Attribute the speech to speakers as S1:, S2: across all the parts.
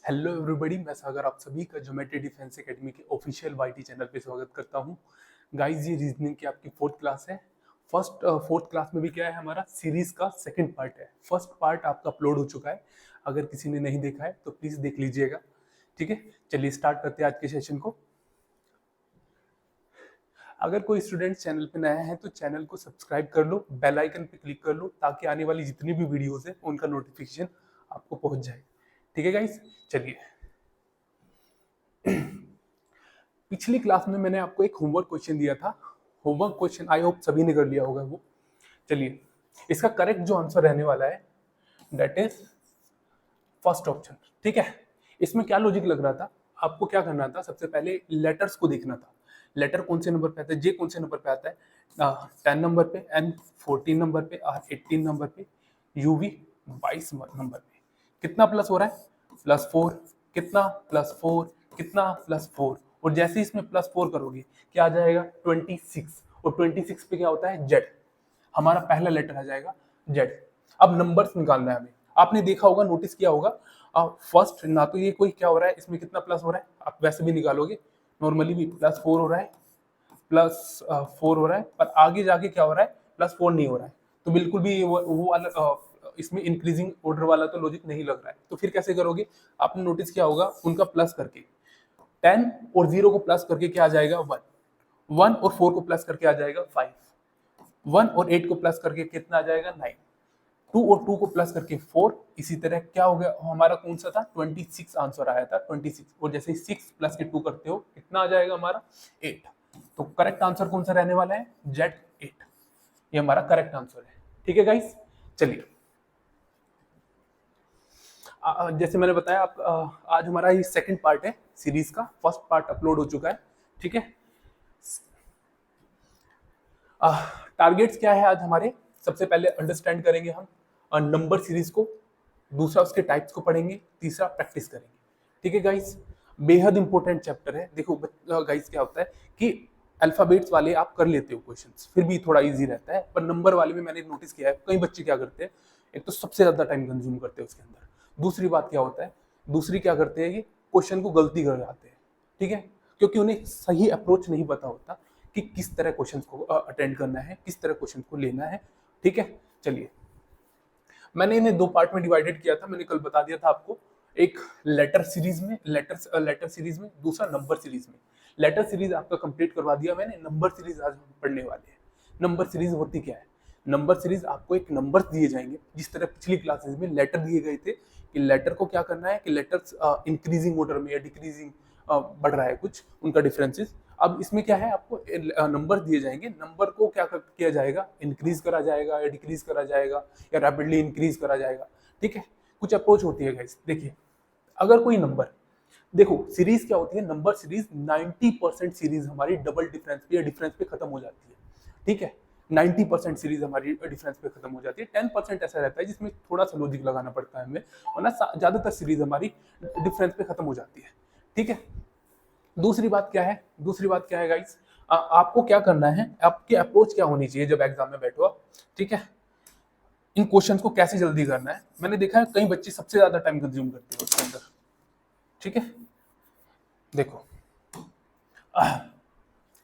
S1: Hello everybody, मैं सागर आप सभी का ज्योमेट्री डिफेंस एकेडमी के ऑफिशियल वाईटी चैनल पे स्वागत करता हूं। गाइस, ये रीजनिंग की आपकी फोर्थ क्लास है। फोर्थ क्लास में भी क्या है, हमारा सीरीज का सेकंड पार्ट है। फर्स्ट पार्ट आपका अपलोड हो चुका है, अगर किसी ने नहीं देखा है तो प्लीज देख लीजिएगा। ठीक है, चलिए स्टार्ट करते हैं आज के सेशन को। अगर कोई स्टूडेंट चैनल पे नया है तो चैनल को सब्सक्राइब कर लो, बेल आइकन पे क्लिक कर लो, ताकि आने वाली जितनी भी वीडियोस है उनका नोटिफिकेशन आपको पहुंच जाए। ठीक है गाइस, चलिए। पिछली क्लास में मैंने आपको एक होमवर्क क्वेश्चन दिया था। होमवर्क क्वेश्चन आई होप सभी ने कर लिया होगा वो। चलिए, इसका करेक्ट जो आंसर रहने वाला है दैट इज फर्स्ट ऑप्शन। ठीक है, इसमें क्या लॉजिक लग रहा था, आपको क्या करना था, सबसे पहले लेटर्स को देखना था। लेटर कौन से नंबर पे आता है, जे कौन से नंबर पे आता है, 10 नंबर पे, एन 14 नंबर पे, आर 18 नंबर पे, यूवी 22 नंबर पे। कितना प्लस हो रहा है, +4, कितना +4, कितना +4, और जैसे ही इसमें +4 करोगे क्या आ जाएगा, 26, और 26 पे क्या होता है, जेड। हमारा पहला लेटर आ जाएगा जेड। अब नंबर्स निकालना है हमें। आपने देखा होगा, नोटिस किया होगा, फर्स्ट ना तो ये कोई क्या हो रहा है, इसमें कितना प्लस हो रहा है, आप वैसे भी निकालोगे नॉर्मली भी +4 हो रहा है, +4 हो रहा है, पर आगे जाके क्या हो रहा है, +4 नहीं हो रहा है। तो बिल्कुल भी वो वाला इसमें इंक्रीजिंग ऑर्डर वाला तो लॉजिक नहीं लग रहा है। तो फिर कैसे करोगे, आपने नोटिस किया होगा, उनका प्लस करके 10 और 0 को प्लस करके क्या आ जाएगा, 1, 1 और 4 को प्लस करके आ जाएगा 5, 1 और 8 को प्लस करके कितना आ जाएगा, 9, 2 और 2 को प्लस करके 4। इसी तरह क्या हो गया, हमारा कौन सा था, 26 आंसर आया था, 26, और जैसे 6 प्लस के 2 करते हो कितना आ जाएगा हमारा, 8। तो करेक्ट आंसर कौन सा रहने वाला है, जेड 8। ये हमारा करेक्ट आंसर है। ठीक है गाइस, चलिए। जैसे मैंने बताया, आप आज हमारा ये सेकंड पार्ट है सीरीज का। फर्स्ट पार्ट अपलोड हो चुका है। ठीक है, टारगेट्स क्या है आज हमारे, सबसे पहले अंडरस्टैंड करेंगे हम नंबर सीरीज को, दूसरा उसके टाइप्स को पढ़ेंगे, तीसरा प्रैक्टिस करेंगे। ठीक है गाइस, बेहद इंपॉर्टेंट चैप्टर है। देखो गाइस, क्या होता है कि अल्फाबेट्स वाले आप कर लेते हो क्वेश्चंस, फिर भी थोड़ा इजी रहता है, पर नंबर वाले में मैंने नोटिस किया है कई बच्चे क्या करते हैं, एक तो सबसे ज्यादा टाइम कंज्यूम करते हैं उसके अंदर। दूसरी बात क्या होता है, दूसरी क्या करते हैं, ये क्वेश्चन को गलती कर जाते हैं। ठीक है, क्योंकि उन्हें सही अप्रोच नहीं पता होता कि किस तरह क्वेश्चंस को अटेंड करना है, किस तरह क्वेश्चन को लेना है। ठीक है, चलिए। मैंने इन्हें दो पार्ट में डिवाइडेड किया था, मैंने कल बता दिया था आपको, एक लेटर सीरीज में, लेटर सीरीज में, दूसरा नंबर सीरीज में। लेटर सीरीज आपका कंप्लीट करवा दिया मैंने, नंबर सीरीज आज हम पढ़ने वाले हैं। नंबर सीरीज होती क्या है, नंबर सीरीज आपको एक नंबर दिए जाएंगे, जिस तरह पिछली क्लासेस में लेटर दिए गए थे कि लेटर को क्या करना है, कि लेटर्स इंक्रीजिंग ऑर्डर में या डिक्रीजिंग बढ़ रहा है कुछ उनका डिफरेंसेस। अब इसमें क्या है, आपको नंबर दिए जाएंगे, नंबर को क्या किया जाएगा, इंक्रीज करा जाएगा या डिक्रीज करा जाएगा या रैपिडली इंक्रीज करा जाएगा। ठीक है, कुछ अप्रोच होती है गाइस। देखिए, अगर कोई नंबर, देखो सीरीज क्या होती है, नंबर सीरीज 90% सीरीज हमारी डबल डिफरेंस पे या डिफरेंस पे खत्म हो जाती है। ठीक है, 90% सीरीज हमारी डिफरेंस पे खत्म हो जाती है। 10% ऐसा रहता है जिसमें थोड़ा सा लॉजिक लगाना पड़ता है हमें, वरना ज्यादातर सीरीज हमारी डिफरेंस पे खत्म हो जाती है। ठीक है, दूसरी बात क्या है, दूसरी बात क्या है गाइस, आपको क्या करना है, आपकी अप्रोच क्या होनी चाहिए जब एग्जाम में बैठो आप। ठीक है, इन क्वेश्चंस को कैसे जल्दी करना है। मैंने देखा है कई बच्चे सबसे ज्यादा टाइम कंज्यूम करते हैं उसके अंदर। ठीक है, देखो,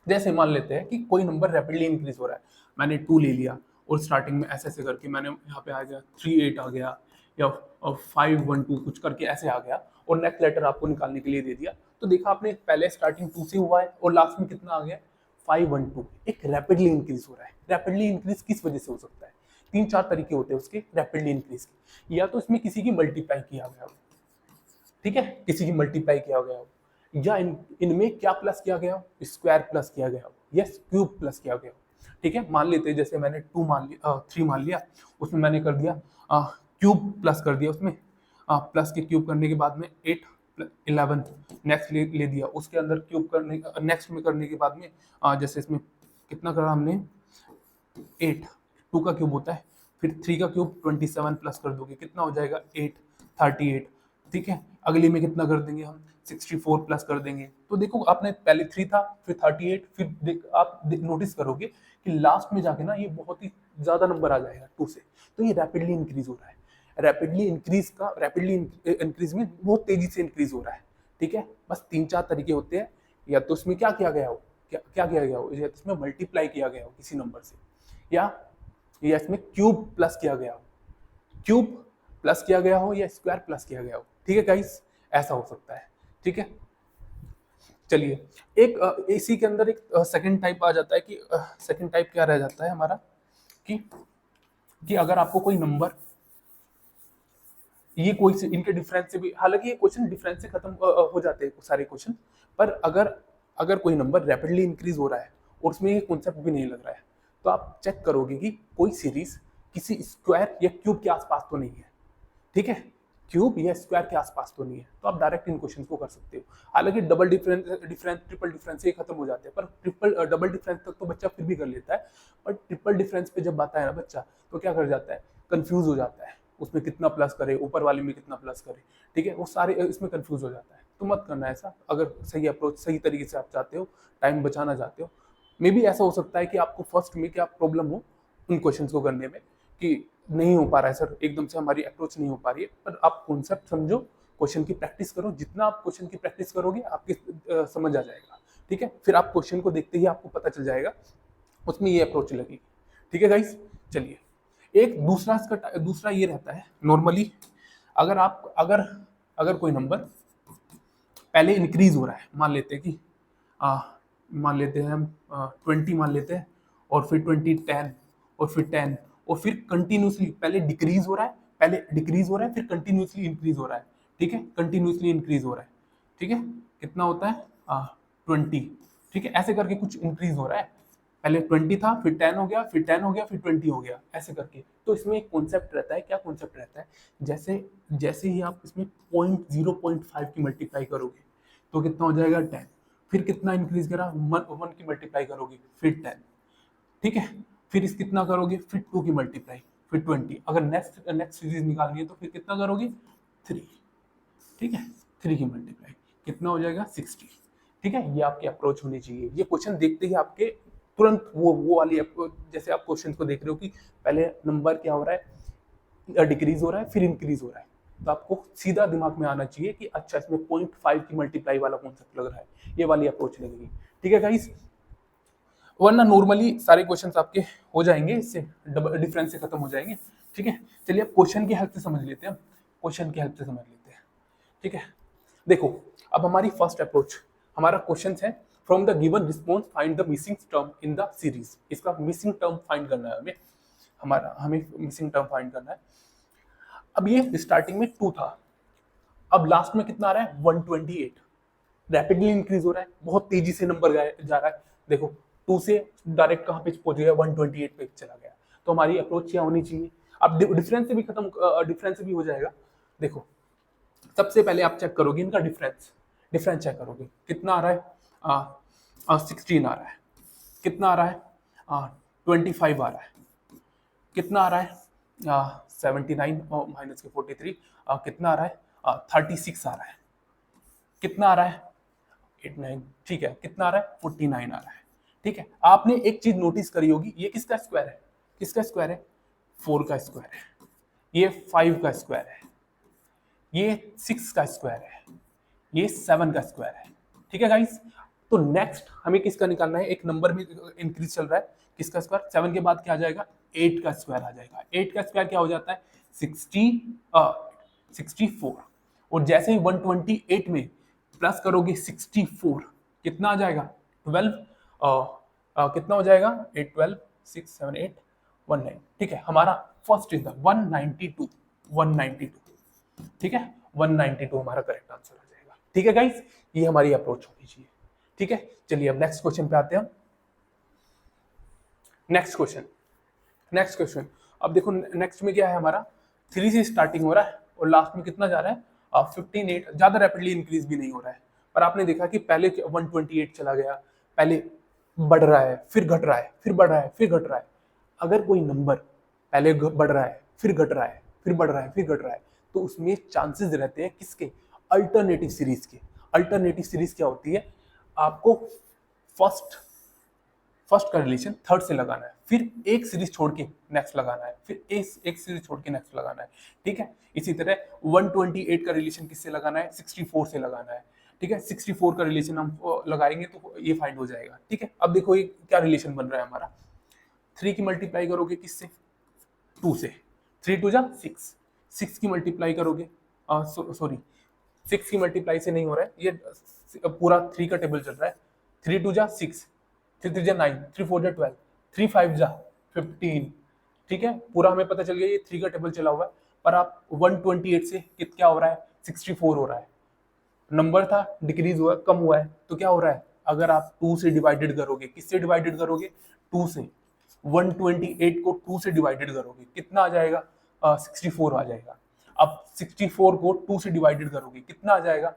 S1: जैसे मान लेते हैं कि कोई नंबर रैपिडली इंक्रीज हो रहा है, मैंने 2 ले लिया और स्टार्टिंग में ऐसे ऐसे करके मैंने यहाँ पे आ गया 3 8 आ गया, या 5 1 2 कुछ करके ऐसे आ गया, और नेक्स्ट लेटर आपको निकालने के लिए दे दिया। तो देखा आपने, पहले स्टार्टिंग 2 से हुआ है और लास्ट में कितना आ गया, 5 1 2। एक रैपिडली इंक्रीज हो रहा है। रैपिडली इंक्रीज किस वजह से हो सकता है, 3 4 तरीके होते हैं उसके रैपिडली इंक्रीज के। या तो इसमें किसी की मल्टीप्लाई किया गया हो, ठीक है, किसी की मल्टीप्लाई किया गया हो, या इनमें क्या प्लस किया गया हो, स्क्वायर प्लस किया गया हो, यस क्यूब प्लस किया गया हो। ठीक है, मान लेते हैं जैसे मैंने 3 मान लिया, उसमें मैंने कर दिया क्यूब प्लस कर दिया, उसमें प्लस के क्यूब करने के बाद में 8 11 नेक्स्ट ले दिया, उसके अंदर क्यूब करने नेक्स्ट में करने के बाद में जैसे इसमें कितना करा हमने, 8, 2 का क्यूब होता है, फिर 3 का क्यूब 27 प्लस कर दोगे कितना हो जाएगा, 8 38। ठीक है, अगले में कितना कर देंगे हम, 64 प्लस कर देंगे। तो देखो, आपने पहले 3 था, फिर 38, फिर आप नोटिस करोगे कि लास्ट में जाके ना ये बहुत ही ज्यादा नंबर आ जाएगा 2 से। तो ये रैपिडली इंक्रीज हो रहा है। रैपिडली इंक्रीज में बहुत तेजी से इंक्रीज हो रहा है, ठीक है। बस 3-4 तरीके होते हैं, या तो उसमें क्या किया गया हो, क्या किया गया हो, या तो उसमें मल्टीप्लाई किया गया हो किसी नंबर से, या इसमें क्यूब प्लस किया गया हो, क्यूब प्लस किया गया हो या स्क्वायर प्लस किया गया हो, ठीक है गाइस, ऐसा हो सकता है, ठीक है। चलिए एक इसी के अंदर एक सेकंड टाइप आ जाता है कि सेकंड टाइप क्या रह जाता है हमारा कि अगर आपको कोई नंबर, ये कोई से इनके डिफरेंस से भी, हालांकि ये क्वेश्चन डिफरेंस से खत्म हो जाते हैं सारे क्वेश्चन, पर अगर कोई नंबर रैपिडली इंक्रीज हो रहा है और उसमें ये कॉन्सेप्ट भी नहीं लग रहा है, तो आप चेक करोगे कि कोई सीरीज किसी स्क्वायर या क्यूब के आसपास तो नहीं है, ठीक है, क्यूब या स्क्वायर के आसपास तो नहीं है, तो आप डायरेक्ट इन क्वेश्चन को कर सकते हो। हालांकि डबल डिफरेंस ट्रिपल डिफरेंस से खत्म हो जाते हैं, पर डबल डिफरेंस तक तो बच्चा फिर भी कर लेता है, पर ट्रिपल डिफरेंस पे जब आता है ना बच्चा, तो क्या कर जाता है, कंफ्यूज हो जाता है, उसमें कितना प्लस करे, ऊपर वाले में कितना प्लस करे, ठीक है, वो सारे इसमें कंफ्यूज हो जाता है। तो मत करना ऐसा, अगर सही अप्रोच सही तरीके से आप चाहते हो, टाइम बचाना चाहते हो। मे बी ऐसा हो सकता है कि आपको फर्स्ट में क्या प्रॉब्लम हो उन क्वेश्चंस को करने में, कि नहीं हो पा रहा है सर, एकदम से हमारी अप्रोच नहीं हो पा रही है, पर आप कॉन्सेप्ट समझो, क्वेश्चन की प्रैक्टिस करो, जितना आप क्वेश्चन की प्रैक्टिस करोगे आपकी समझ आ जाएगा, ठीक है। फिर आप क्वेश्चन को देखते ही आपको पता चल जाएगा उसमें ये अप्रोच लगेगी, ठीक है गाइस। चलिए एक दूसरा ये रहता है नॉर्मली, अगर कोई नंबर पहले इंक्रीज हो रहा है, मान लेते हैं कि मान लेते हैं हम 20 मान लेते हैं, और फिर 20 10 और फिर 10, और फिर कंटिन्यूसली पहले डिक्रीज हो रहा है, फिर कंटिन्यूसली इंक्रीज हो रहा है, ठीक है, कंटिन्यूसली इंक्रीज हो रहा है, ठीक है, कितना होता है 20, ठीक है, ऐसे करके कुछ इंक्रीज हो रहा है, पहले 20 था, फिर 10 हो गया, फिर 10 हो गया, फिर 20 हो गया, ऐसे करके। तो इसमें एक कॉन्सेप्ट रहता है, क्या कॉन्सेप्ट रहता है, जैसे जैसे ही आप इसमें 0.5 की मल्टीप्लाई करोगे तो कितना हो जाएगा 10, फिर कितना इंक्रीज करा 1 की मल्टीप्लाई करोगे फिर 10, ठीक है, फिर इस कितना करोगे, फिर 2 की मल्टीप्लाई, फिर 20, अगर नेक्स्ट सीरीज निकालनी है तो फिर कितना करोगे 3, ठीक है, 3 की मल्टीप्लाई कितना हो जाएगा 60, ठीक है। ये आपकी अप्रोच होनी चाहिए। ये क्वेश्चन देखते ही आपके तुरंत वो वाली अप्रोच, जैसे आप क्वेश्चन को देख रहे हो कि पहले नंबर क्या हो रहा है, डिक्रीज हो रहा है, फिर इंक्रीज हो रहा है, तो आपको सीधा दिमाग में आना चाहिए कि अच्छा इसमें 0.5 की मल्टीप्लाई वाला कॉन्सेप्ट लग रहा है, ये वाली अप्रोच लगेगी, ठीक है गाइस। वरना नॉर्मली सारे क्वेश्चंस आपके हो जाएंगे, इससे डबल डिफरेंस से खत्म हो जाएंगे, ठीक है। चलिए अब क्वेश्चन की हेल्प से समझ लेते हैं, क्वेश्चन की हेल्प से समझ लेते हैं, ठीक है। देखो अब हमारी फर्स्ट अप्रोच, हमारा क्वेश्चन है from the given response find the missing term in the series. इसका मिसिंग टर्म फाइंड करना है हमें मिसिंग टर्म फाइंड करना है। अब ये स्टार्टिंग में 2 था, अब लास्ट में कितना आ रहा है 128, रैपिडली इंक्रीज हो रहा है, बहुत तेजी से नंबर जा रहा है, देखो 2 से डायरेक्ट कहाँ पे पहुंच गया 128 पे चला गया। तो हमारी अप्रोच क्या होनी चाहिए, अब डिफरेंस से भी डिफरेंस से भी हो जाएगा। देखो सबसे पहले आप चेक करोगे इनका डिफरेंस चेक करोगे, कितना आ रहा है 16 आ रहा है, कितना आ रहा है 25 आ रहा है, कितना आ रहा है 79 और माइनस के 43, कितना आ रहा है 36 आ रहा है, कितना आ रहा है 89, ठीक है, कितना आ रहा है 49 आ रहा है, ठीक है। आपने एक चीज नोटिस करी होगी, ये किसका स्क्वायर है, किसका स्क्वायर है 4 का स्क्वायर है, ये 5 का स्क्वायर है, ये 6 का स्क्वायर है, ये 7 का स्क्वायर है, ठीक है गाइस। तो नेक्स्ट हमें किसका निकालना है, एक नंबर में इंक्रीज चल रहा है, किसका स्क्वायर, 7 के बाद क्या आ जाएगा 8 का स्क्वायर आ जाएगा, 8 का स्क्वायर क्या हो जाता है 64, और जैसे ही 128 में प्लस करोगे 64, कितना आ जाएगा 12, कितना हो जाएगा 8 12 6 7 8 19, ठीक है। हमारा फर्स्ट इज द 192, ठीक है, 192 हमारा करेक्ट आंसर आ जाएगा, ठीक है गाइस। ये हमारी अप्रोच होनी चाहिए, ठीक है। चलिए अब नेक्स्ट क्वेश्चन पे आते हैं। नेक्स्ट क्वेश्चन अब देखो नेक्स्ट में क्या है हमारा 3 से स्टार्टिंग हो रहा है और लास्ट में कितना जा रहा है 15 8, ज्यादा रैपिडली इंक्रीज भी नहीं हो रहा है, पर आपने देखा कि पहले 128 चला गया, पहले बढ़ रहा है, फिर घट रहा है, फिर बढ़ रहा है, फिर घट रहा है। अगर कोई नंबर पहले बढ़ रहा है, फिर घट रहा है, फिर बढ़ रहा है, फिर घट रहा है, तो उसमें चांसेस रहते हैं किसके, अल्टरनेटिव सीरीज के। अल्टरनेटिव सीरीज क्या होती है, आपको फर्स्ट फर्स्ट का रिलेशन थर्ड से लगाना है, फिर एक सीरीज छोड़ के नेक्स्ट लगाना है, फिर एक सीरीज छोड़ के नेक्स्ट लगाना है, ठीक है। इसी तरह 128 का रिलेशन किससे लगाना है, 64 से लगाना है, ठीक है। 64 का रिलेशन हम लगाएंगे तो ये फाइंड हो जाएगा, ठीक है। अब देखो ये क्या रिलेशन बन रहा है हमारा, 3 की मल्टीप्लाई करोगे किससे, 2 से, 3 टू जा 6, 6 की मल्टीप्लाई करोगे, सॉरी 6 की मल्टीप्लाई से नहीं हो रहा है, ये पूरा 3 का टेबल चल रहा है, 3 टू जा 6, 3 3 जा 9, 3 4 जा 12, 3 5 जा 15, ठीक है। पूरा हमें पता चल गया ये 3 का टेबल चला हुआ है, पर आप 128 से क्या हो रहा है, 64 हो रहा है, नंबर था डिक्रीज हुआ, कम हुआ है, तो क्या हो रहा है, अगर आप 2 से डिवाइडेड करोगे, किससे डिवाइडेड करोगे, 2 से, 128 को 2 से डिवाइडेड करोगे कितना आ जाएगा, 64 आ जाएगा। अब 64 को 2 से डिवाइडेड करोगे कितना आ जाएगा,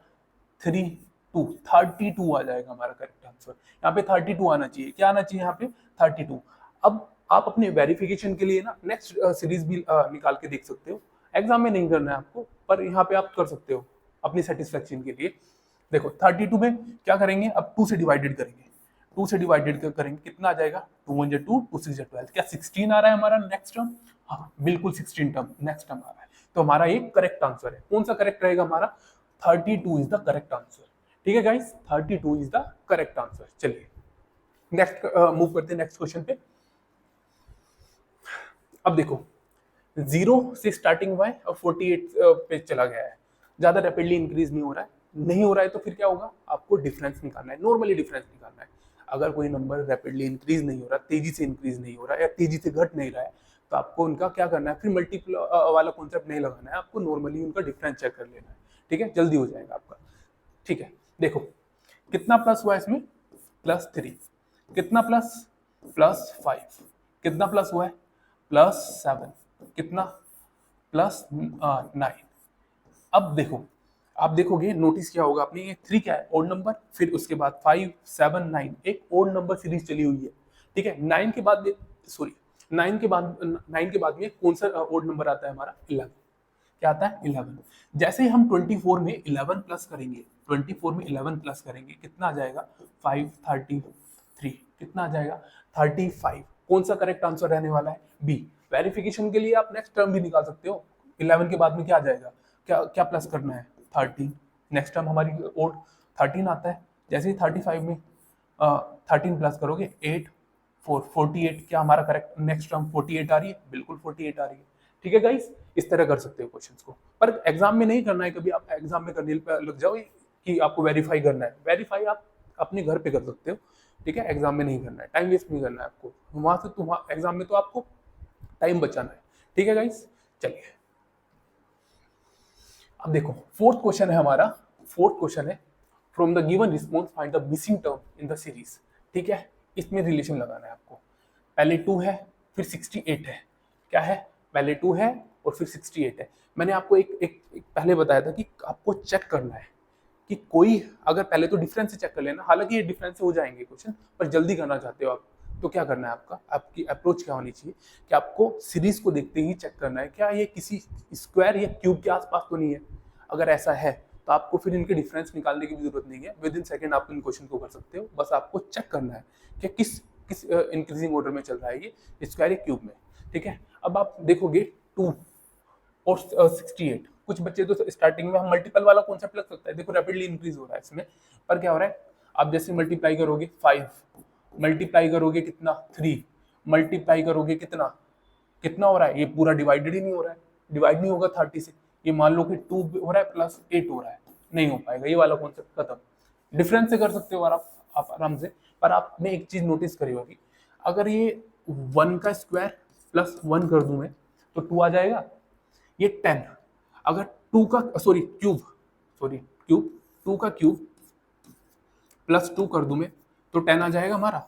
S1: 32 आ जाएगा हमारा करेक्ट आंसर। यहाँ पे 32 आना चाहिए, क्या आना चाहिए यहाँ पे, 32। अब आप अपने वेरिफिकेशन के लिए ना नेक्स्ट सीरीज भी निकाल के देख सकते हो, एग्जाम में नहीं करना है आपको, पर यहाँ पे आप कर सकते हो अपनी सेटिस्फेक्शन के लिए। देखो 32 में क्या करेंगे, अब 2 से डिवाइडेड करेंगे, 2 से डिवाइडेड करेंगे कितना आ जाएगा, 2 1 2, 2 6 12, क्या 16 आ रहा है हमारा नेक्स्ट टर्म, हाँ बिल्कुल 16 टर्म नेक्स्ट टर्म आ रहा है, तो हमारा ये करेक्ट आंसर है। कौन सा करेक्ट रहेगा हमारा, 32 इज द करेक्ट आंसर, ठीक है guys, 32 is the correct answer. चलिए नेक्स्ट मूव करते हैं नेक्स्ट क्वेश्चन पे। अब देखो 0 से स्टार्टिंग हुआ है और 48 पे चला गया है, ज्यादा रैपिडली इंक्रीज नहीं हो रहा है, नहीं हो रहा है तो फिर क्या होगा, आपको डिफरेंस निकालना है, नॉर्मली डिफरेंस निकालना है। अगर कोई नंबर रैपिडली इंक्रीज नहीं हो रहा, तेजी से इंक्रीज नहीं हो रहा है, या तेजी से घट नहीं रहा है, तो आपको उनका क्या करना है, फिर मल्टीपल वाला कॉन्सेप्ट नहीं लगाना है, आपको नॉर्मली उनका डिफरेंस चेक कर लेना है, ठीक है, जल्दी हो जाएगा आपका, ठीक है। देखो कितना प्लस हुआ है इसमें, +3, कितना प्लस, +5, कितना प्लस हुआ है, +7, कितना, +9। अब देखो, आप देखोगे नोटिस क्या होगा आपने, ये 3 क्या है, ओड नंबर, फिर उसके बाद 5 7 9 एक ओड नंबर सीरीज चली हुई है, ठीक है। 9 के बाद, सॉरी 9 के बाद में कौन सा ओड नंबर आता है हमारा, 11, क्या आता है, 11। जैसे ही हम 24 में 11 प्लस करेंगे, 24 में 11 प्लस करेंगे कितना आ जाएगा, 533, कितना आ जाएगा, 35। कौन सा करेक्ट आंसर रहने वाला है, बी। वेरिफिकेशन के लिए आप नेक्स्ट टर्म भी निकाल सकते हो, 11 के बाद में क्या आ जाएगा, क्या क्या प्लस करना है, 13, नेक्स्ट टर्म हमारी ओड 13 आता है। जैसे ही 35 में 13 प्लस करोगे 8 4 48, क्या हमारा करेक्ट नेक्स्ट टर्म 48 आ रही है, बिल्कुल 48 आ रही है, ठीक है गाइस। इस तरह कर सकते हो क्वेश्चंस को, पर एग्जाम में नहीं करना है, कभी आप एग्जाम में करने लग जाओ कि आपको वेरीफाई करना है, वेरीफाई आप अपने घर पे कर सकते हो, ठीक है, एग्जाम में नहीं करना है, टाइम वेस्ट नहीं करना है आपको, वहां से तुम एग्जाम में तो आपको टाइम बचाना है, ठीक है गाइस। चलिए अब देखो फोर्थ क्वेश्चन है हमारा, फोर्थ क्वेश्चन है, from the given response find the missing term in the series, ठीक है। इसमें रिलेशन लगाना है आपको, पहले 2 है फिर 68 है, क्या है, पहले 2 है और फिर 68 है। मैंने आपको एक पहले बताया था कि आपको चेक करना है कि कोई, अगर पहले तो डिफरेंस से चेक कर लेना, हालांकि ये डिफरेंस से हो जाएंगे क्वेश्चन, पर जल्दी करना चाहते हो आप तो क्या करना है, आपका आपकी अप्रोच क्या होनी चाहिए कि आपको सीरीज को देखते ही चेक करना है क्या ये किसी स्क्वायर या क्यूब के आसपास तो नहीं है। अगर ऐसा है तो आपको फिर इनके डिफरेंस निकालने की भी जरूरत नहीं है, विद इन सेकंड आप इन क्वेश्चन को कर सकते हो, बस आपको चेक करना है कि किस किस इंक्रीजिंग ऑर्डर में चल रहा है ये स्क्वायर या क्यूब में, ठीक है। अब आप देखोगे 2 और 68, कुछ बच्चे तो स्टार्टिंग में हम मल्टीपल वाला कॉन्सेप्ट लग सकता है, देखो रैपिडली इंक्रीज हो रहा है इसमें, पर क्या हो रहा है, आप जैसे मल्टीप्लाई करोगे 5, मल्टीप्लाई करोगे कितना 3, मल्टीप्लाई करोगे कितना, कितना हो रहा है, ये पूरा डिवाइडेड ही नहीं हो रहा है, डिवाइड नहीं होगा 30 से, ये मान लो कि 2 हो रहा है +8 हो रहा है, नहीं हो पाएगा, ये वाला कॉन्सेप्ट खत्म। डिफरेंस से कर सकते हो आप आराम से, पर आपने एक चीज नोटिस करी होगी, अगर ये 1 का स्क्वायर +1 कर दूं मैं तो 2 आ जाएगा, ये 10, अगर 2 का क्यूब 2 का क्यूब +2 कर दूं मैं तो 10 आ जाएगा हमारा,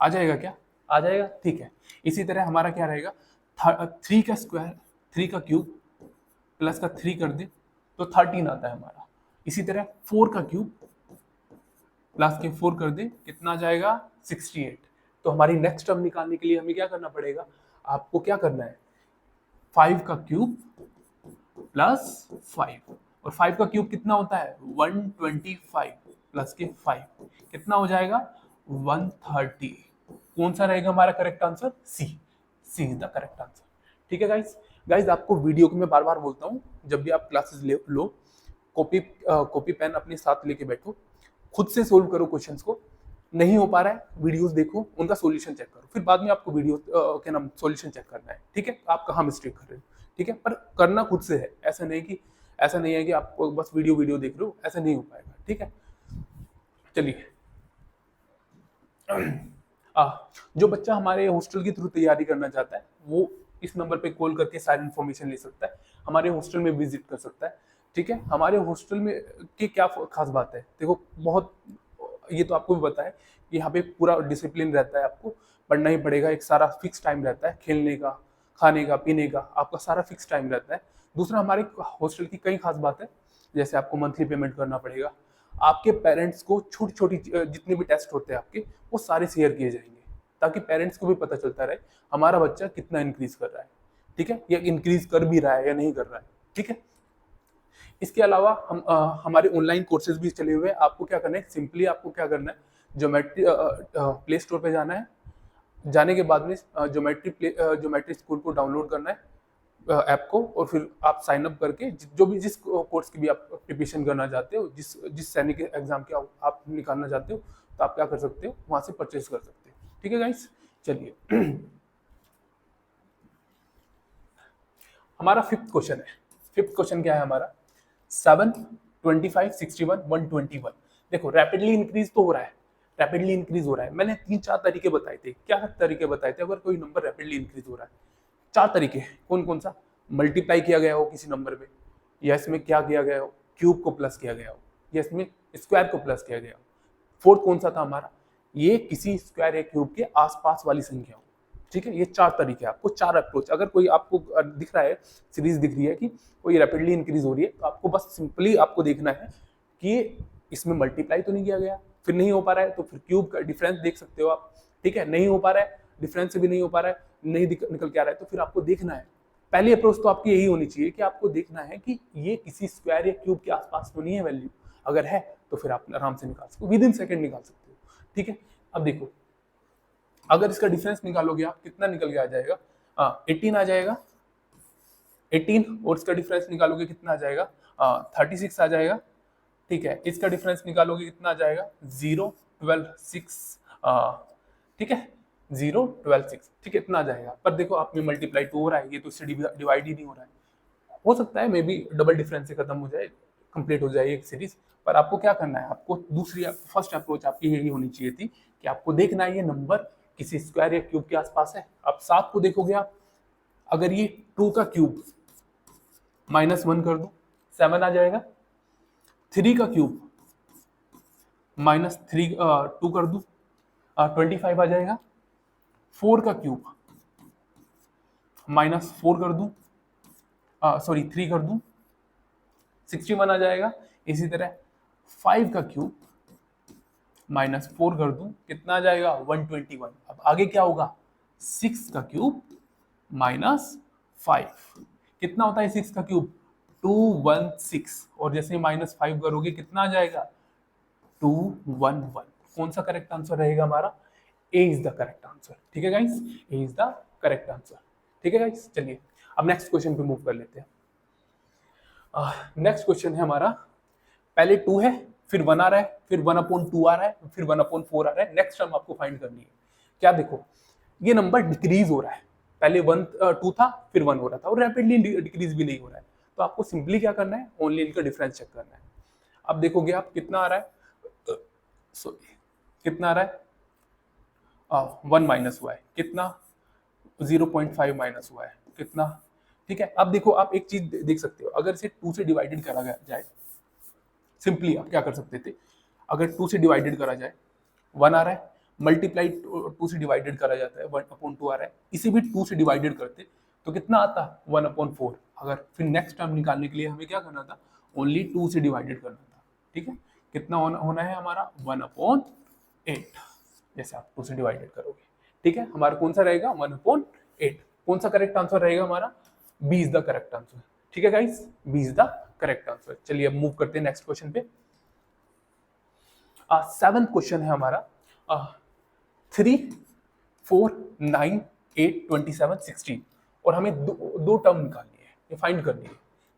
S1: आ जाएगा क्या, आ जाएगा, ठीक है। इसी तरह हमारा क्या रहेगा, 3 का स्क्वायर 3 का क्यूब प्लस का 3 कर दे तो 13 आता है हमारा। इसी तरह 4 का क्यूब प्लस के 4 कर दे कितना आ जाएगा, 68। तो हमारी नेक्स्ट टर्म निकालने के लिए हमें क्या करना पड़ेगा, आपको क्या करना है, 5 का क्यूब +5, और 5 का क्यूब कितना होता है 125 प्लस के 5 कितना हो जाएगा 130, कौन सा रहेगा हमारा correct answer? C. C is the correct answer. ठीक है गाइस। गाइस आपको वीडियो को मैं बार बार बोलता हूँ, जब भी आप क्लासेस लो, कॉपी पेन अपने साथ लेके बैठो, खुद से सोल्व करो क्वेश्चंस को। नहीं हो पा रहा है, वीडियोस देखो, उनका सॉल्यूशन चेक करो, फिर बाद में आपको वीडियो क्या नाम सॉल्यूशन चेक करना है। ठीक है, आप कहाँ मिस्टेक कर रहे हो। ठीक है, पर करना खुद से है, ऐसा नहीं है कि आप बस वीडियो देख रहे हो, ऐसा नहीं हो पाएगा। ठीक है, चलिए। जो बच्चा हमारे हॉस्टल के थ्रू तैयारी करना चाहता है वो इस नंबर पे कॉल करके सारी इन्फॉर्मेशन ले सकता है, हमारे हॉस्टल में विजिट कर सकता है। ठीक है, हमारे हॉस्टल में की क्या खास बात है, देखो बहुत, ये तो आपको भी पता है कि यहाँ पे पूरा डिसिप्लिन रहता है, आपको पढ़ना ही पड़ेगा, एक सारा फिक्स टाइम रहता है, खेलने का, खाने का, पीने का, आपका सारा फिक्स टाइम रहता है। दूसरा, हमारे हॉस्टल की कई खास बात है, जैसे आपको मंथली पेमेंट करना पड़ेगा, आपके पेरेंट्स को छोटी छोटी जितने भी टेस्ट होते हैं आपके, वो सारे शेयर किए जाएंगे, ताकि पेरेंट्स को भी पता चलता रहे हमारा बच्चा कितना इंक्रीज कर रहा है। ठीक है, या इंक्रीज कर भी रहा है या नहीं कर रहा है। ठीक है, इसके अलावा हमारे ऑनलाइन कोर्सेज भी चले हुए हैं। आपको क्या करना है, सिंपली आपको क्या करना है, ज्योमेट्री प्ले स्टोर पे जाना है, जाने के बाद में ज्योमेट्री स्कूल को डाउनलोड करना है ऐप को, और फिर आप साइन अप करके जो भी जिस कोर्स की भी आप प्रिपरेशन करना चाहते हो, जिस सैनिक एग्जाम के आप निकालना चाहते हो, तो आप क्या कर सकते हो, वहां से परचेज कर सकते हो। ठीक है गाइस, चलिए। हमारा फिफ्थ क्वेश्चन है। फिफ्थ क्वेश्चन क्या है हमारा? 7, 25, 61, 121। देखो रैपिडली इंक्रीज तो हो रहा है, रैपिडली इंक्रीज हो रहा है। मैंने 3-4 तरीके बताए थे। क्या तरीके बताए थे अगर कोई नंबर रैपिडली इंक्रीज हो रहा है? 4 तरीके। कौन कौन सा? मल्टीप्लाई किया गया हो किसी नंबर में, या इसमें क्या किया गया हो, क्यूब को प्लस किया गया हो, या इसमें स्क्वायर को प्लस किया गया हो। फोर्थ कौन सा था हमारा? ये किसी स्क्वायर या क्यूब के आसपास वाली संख्या हो। ठीक है, ये 4 तरीके, आपको 4 अप्रोच। अगर कोई आपको दिख रहा है, सीरीज दिख रही है कि कोई रैपिडली इंक्रीज हो रही है, तो आपको बस सिंपली आपको देखना है कि इसमें मल्टीप्लाई तो नहीं किया गया, फिर नहीं हो पा रहा है तो फिर क्यूब का डिफरेंस देख सकते हो आप। ठीक है, नहीं हो पा रहा है, डिफरेंस से भी नहीं हो पा रहा है, नहीं निकल के आ रहा है, तो फिर आपको देखना है। पहली अप्रोच तो आपकी यही होनी चाहिए कि आपको देखना है कि ये किसी स्क्वायर या क्यूब के आसपास तो नहीं है वैल्यू। अगर है तो फिर आप आराम से निकाल सकते हो, विद इन सेकेंड निकाल सकते हो। ठीक है, अब देखो, अगर इसका डिफरेंस निकालोगे आप, कितना निकल के आ जाएगा? 18 आ जाएगा, 18, और इसका डिफरेंस निकालोगे कितना आ जाएगा? 36 आ जाएगा। ठीक है, इसका डिफरेंस निकालोगे कितना आ जाएगा? 0, 12, 6। ठीक है, 0, 12, 6। ठीक है, इतना आ जाएगा। पर देखो आप में मल्टीप्लाई तो हो रहा है, ये तो इससे डिवाइड ही नहीं हो रहा है। हो सकता है मे बी डबल डिफरेंस से खत्म हो जाए, कंप्लीट हो जाए एक सीरीज। पर आपको क्या करना है, आपको फर्स्ट अप्रोच आपकी यही होनी चाहिए थी कि आपको देखना है ये नंबर किसी स्क्वायर या क्यूब के आसपास है। अब 7 को देखोगे आप, अगर ये 2 का क्यूब -1 कर दूं, 7 आ जाएगा। 3 का क्यूब -2 कर दूं, 25 आ जाएगा। 4 का क्यूब -4 कर दूं, सॉरी 3 कर दूं, 61 आ जाएगा। इसी तरह 5 का क्यूब -4 कर दूं, कितना आ जाएगा? 121। अब आगे क्या होगा? 6 का क्यूब -5, कितना होता है 6 का क्यूब? 216, और जैसे -5 करोगे कितना आ जाएगा? 211। कौन सा करेक्ट आंसर रहेगा हमारा? ए इज द करेक्ट आंसर। ठीक है guys, A is the correct answer. ठीक है गाइस, चलिए अब नेक्स्ट क्वेश्चन पे मूव कर लेते हैं। नेक्स्ट क्वेश्चन है हमारा, पहले 2 है, फिर 1 आ रहा है, फिर 1/2 आ रहा है, फिर 1/4 आ रहा है। नेक्स्ट टर्म आपको फाइंड करनी है। क्या देखो, ये नंबर डिक्रीज हो रहा है, पहले 2 था, फिर 1 हो रहा था, और रैपिडली डिक्रीज भी नहीं हो रहा है। तो आपको सिंपली क्या करना है, ओनली इनका डिफरेंस चेक करना है। अब देखोगे आप कितना आ रहा है, सॉरी कितना आ रहा है? 1 माइनस हुआ है, कितना? 0.5 माइनस हुआ है, कितना? ठीक है, अब देखो आप एक चीज देख सकते हो, अगर इसे 2 से डिवाइडेड करा जाए, सिंपली आप क्या कर सकते थे, अगर 2 से डिवाइडेड करा जाए, 1 आ रहा है, मल्टीप्लाई 2 से डिवाइडेड करा जाता है, 1/2 आ रहा है, इसे भी 2 से डिवाइडेड करते तो कितना आता? 1/4। अगर फिर नेक्स्ट टर्म निकालने के लिए हमें क्या करना था? ओनली 2 से डिवाइडेड करना था। ठीक है, कितना होना है हमारा? 1/8, जैसे आप 2 से डिवाइडेड करोगे। ठीक है, हमारा कौन सा रहेगा? 1/8। कौन सा करेक्ट आंसर रहेगा हमारा? B is the correct answer. ठीक है guys, B is the correct answer. चलिए अब मूव करते हैं नेक्स्ट क्वेश्चन पे। 7th क्वेश्चन है हमारा, 3, 4, 9, 8, 27, 16 और हमें दो टर्म निकालनी है, ये फाइंड करनी है।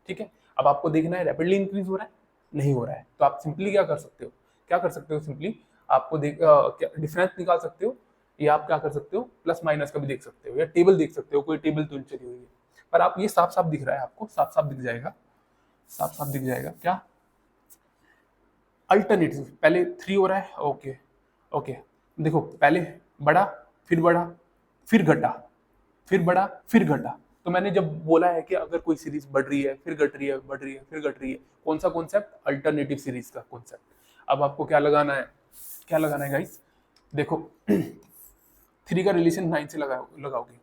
S1: ठीक है, अब आपको देखना है रैपिडली इंक्रीज हो रहा है नहीं हो रहा है, तो आप सिंपली क्या कर सकते हो, सिंपली आपको डिफरेंस निकाल सकते हो, या आप क्या कर सकते हो प्लस माइनस का भी देख सकते हो, या टेबल देख सकते हो, कोई टेबल तो चली हुई है, पर आप ये साफ साफ दिख रहा है आपको, साफ साफ दिख जाएगा क्या अल्टरनेटिव। पहले 3 हो रहा है, ओके ओके, देखो पहले बढ़ा, फिर घटा, फिर बढ़ा, फिर घटा। तो मैंने जब बोला है कि अगर कोई सीरीज बढ़ रही है, फिर घट रही है, बढ़ रही है, फिर घट रही है, कौन सा कॉन्सेप्ट, अल्टरनेटिव सीरीज का कॉन्सेप्ट। अब आपको क्या लगाना है गाइस, देखो 3 का रिलेशन 9 से लगाओगे,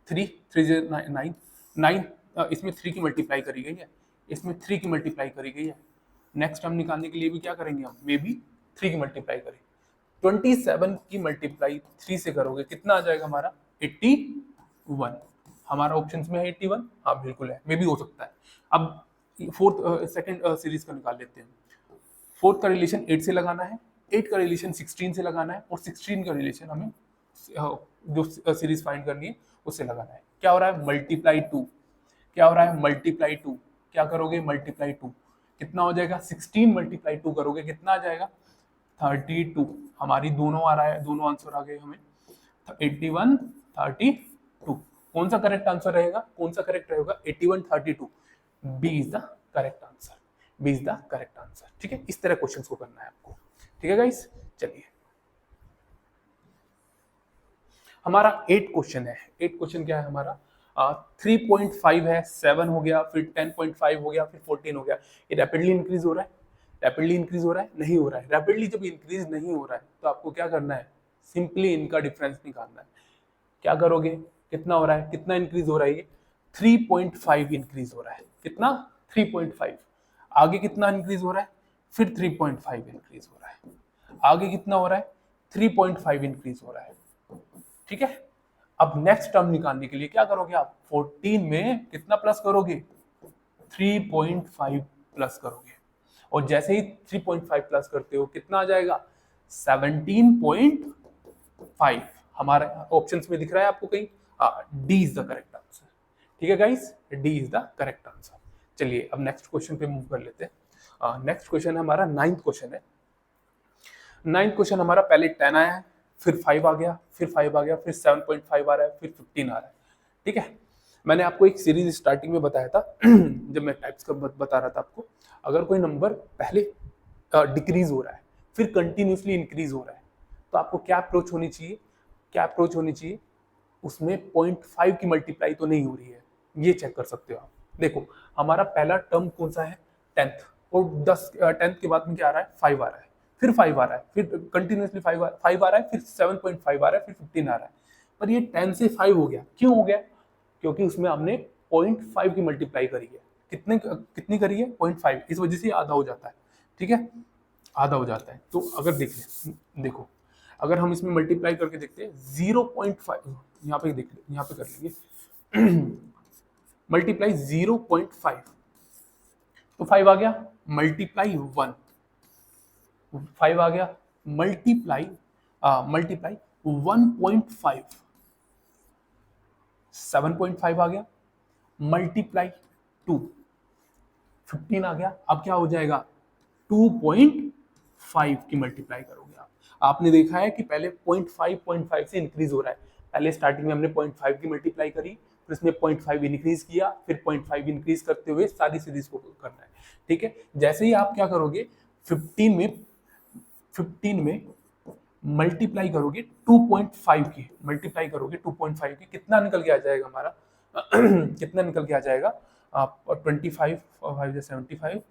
S1: 3 से 9, 9 इसमें 3 की मल्टीप्लाई करी गई है, इसमें 3 की मल्टीप्लाई करी गई है। नेक्स्ट टर्म निकालने के लिए भी क्या करेंगे हम, मे बी 3 की मल्टीप्लाई करें, 27 की मल्टीप्लाई 3 से करोगे, कितना आ जाएगा हमारा 81। हमारा ऑप्शंस में है 81, हाँ बिल्कुल है, मे भी हो सकता है। अब फोर्थ सेकंड सीरीज का निकाल लेते हैं। 4 का रिलेशन 8 से लगाना है, 8 का रिलेशन 16 से लगाना है, और 16 का रिलेशन हमें जो सीरीज फाइंड करनी है उससे लगाना है। क्या हो रहा है, मल्टीप्लाई 2, क्या हो रहा है, मल्टीप्लाई 2, क्या करोगे, मल्टीप्लाई 2, कितना हो जाएगा, 16 मल्टीप्लाई 2 करोगे, कितना आ जाएगा 32। हमारी दोनों आ रहा है, दोनों आंसर आ गए हमें 81, 32। कौन सा करेक्ट आंसर रहेगा, 81, 32, B is the correct answer, B is the correct answer. ठीक है, इस तरह क्वेश्चंस को करना है आपको। ठीक है गाइस, चलिए हमारा 8 क्वेश्चन है। 8 क्वेश्चन क्या है हमारा, 3.5 है, 7 हो गया, फिर 10.5 हो गया, फिर 14 हो गया। ये रैपिडली इंक्रीज हो रहा है, नहीं हो रहा है। रैपिडली जब इंक्रीज नहीं हो रहा है तो आपको क्या करना है, सिंपली इनका डिफरेंस निकालना है। क्या करोगे, कितना हो रहा है, कितना इंक्रीज हो रहा है, ये 3.5 इंक्रीज हो रहा है, कितना 3.5। आगे कितना इंक्रीज हो रहा है, फिर 3.5 इंक्रीज हो रहा है, आगे कितना हो रहा है, 3.5 इंक्रीज हो रहा है। ठीक है, अब नेक्स्ट टर्म निकालने के लिए क्या करोगे आप, 14 में कितना प्लस करोगे, 3.5 प्लस करोगे, और जैसे ही 3.5 प्लस करते हो कितना आ जाएगा, 17.5। हमारे ऑप्शंस में दिख रहा है आपको कहीं, D is the correct answer. ठीक है guys, D is the correct answer. चलिए अब नेक्स्ट क्वेश्चन पे मूव कर लेते हैं। नेक्स्ट क्वेश्चन हमारा 9th क्वेश्चन है। 9th क्वेश्चन हमारा पहले 10 आया है, फिर 5 आ गया, फिर 5 आ गया, फिर 7.5 आ रहा है, फिर 15 आ रहा है। ठीक है, मैंने आपको एक सीरीज स्टार्टिंग में बताया था जब मैं टाइप्स का बता रहा था आपको, अगर कोई नंबर पहले डिक्रीज हो रहा है फिर कंटिन्यूसली इंक्रीज हो रहा है तो आपको क्या अप्रोच होनी चाहिए, उसमें 0.5 की मल्टीप्लाई तो नहीं हो रही है, ये चेक कर सकते हो आप। देखो हमारा पहला टर्म कौन सा है, 10th, और 10th के बाद में क्या आ रहा है, 5 आ रहा है, फिर 5 आ रहा है, फिर कंटिन्यूसली 5 आ रहा है, फिर 7.5 आ रहा है, फिर 15 आ रहा है। पर ये 10 से 5 हो गया, क्यों हो गया, क्योंकि उसमें हमने 0.5 की मल्टीप्लाई करी है। कितनी करी है, 0.5, इस वजह से आधा हो जाता है। ठीक है, आधा हो जाता है। तो अगर देखो अगर हम इसमें मल्टीप्लाई करके देखते हैं 0.5, यहाँ पे कर लेंगे मल्टीप्लाई 0.5, तो 5 आ गया, मल्टीप्लाई 1, 5 आ गया, मल्टीप्लाई 1.5, 7.5 आ गया, मल्टीप्लाई 2, 15 आ गया। अब क्या हो जाएगा, 2.5 की मल्टीप्लाई करोगे आप। आपने देखा है कि पहले 0.5 से इंक्रीज हो रहा है, पहले स्टार्टिंग में हमने 0.5 की मल्टीप्लाई करी, फिर उसमें 0.5 इंक्रीज किया, फिर 0.5 इंक्रीज करते हुए सारी सीरीज को करना है। ठीक है, जैसे ही आप क्या करोगे, 15 में मल्टीप्लाई करोगे 2.5 की, कितना निकल के आ जाएगा हमारा कितना निकल के आ जाएगा, 25, 5 75,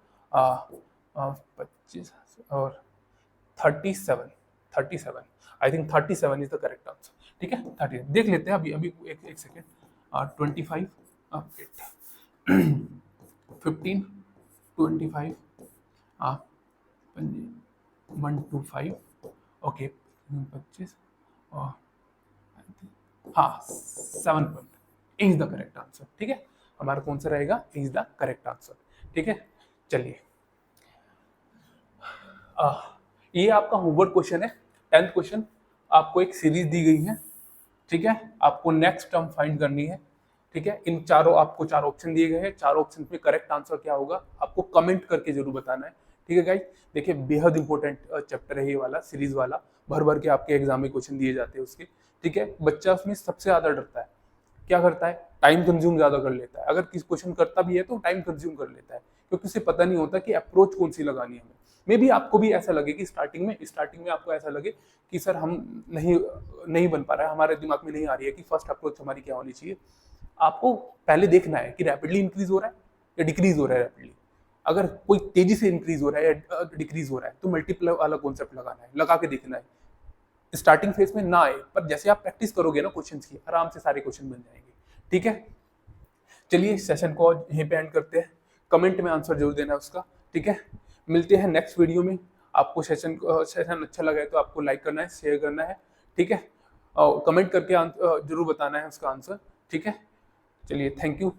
S1: 25 और 37, I think 37 is the correct answer. ठीक है, 30 देख लेते हैं अभी अभी एक सेकेंड, 25, 15, 25, 125, ओके 25, हाँ 7 point is the correct answer. ठीक है, हमारा कौन सा रहेगा, इज द करेक्ट आंसर। ठीक है, चलिए ये आपका होमवर्क क्वेश्चन है, 10th क्वेश्चन। आपको एक सीरीज दी गई है, ठीक है, आपको नेक्स्ट टर्म फाइंड करनी है। ठीक है, इन चारों आपको 4 ऑप्शन दिए गए हैं, 4 ऑप्शन में करेक्ट आंसर क्या होगा आपको कमेंट करके जरूर बताना है। ठीक है गाइस, देखिए बेहद इंपॉर्टेंट चैप्टर है ये वाला, सीरीज वाला, भर भर के आपके एग्जाम में क्वेश्चन दिए जाते हैं उसके। ठीक है, बच्चा उसमें सबसे ज्यादा डरता है, क्या करता है, टाइम कंज्यूम ज्यादा कर लेता है। अगर किसी क्वेश्चन करता भी है तो टाइम कंज्यूम कर लेता है, क्योंकि उसे पता नहीं होता कि अप्रोच कौन सी लगानी है हमें। मे बी आपको भी ऐसा लगे कि स्टार्टिंग में आपको ऐसा लगे कि सर हम नहीं बन पा रहा है, हमारे दिमाग में नहीं आ रही है कि फर्स्ट अप्रोच हमारी क्या होनी चाहिए। आपको पहले देखना है कि रैपिडली इंक्रीज हो रहा है या डिक्रीज हो रहा है रैपिडली। अगर कोई तेजी से इंक्रीज हो रहा है या डिक्रीज हो रहा है तो मल्टीप्लाई वाला कॉन्सेप्ट लगाना है, लगा के देखना है। स्टार्टिंग फेज में ना आए, पर जैसे आप प्रैक्टिस करोगे ना क्वेश्चंस की, आराम से सारे क्वेश्चन बन जाएंगे। ठीक है, चलिए सेशन को यहीं पे एंड करते हैं। कमेंट में आंसर जरूर देना उसका। ठीक है, मिलते हैं नेक्स्ट वीडियो में। आपको सेशन अच्छा लगा है तो आपको लाइक करना है, शेयर करना है। ठीक है, और कमेंट करके जरूर बताना है उसका आंसर। ठीक है, चलिए थैंक यू।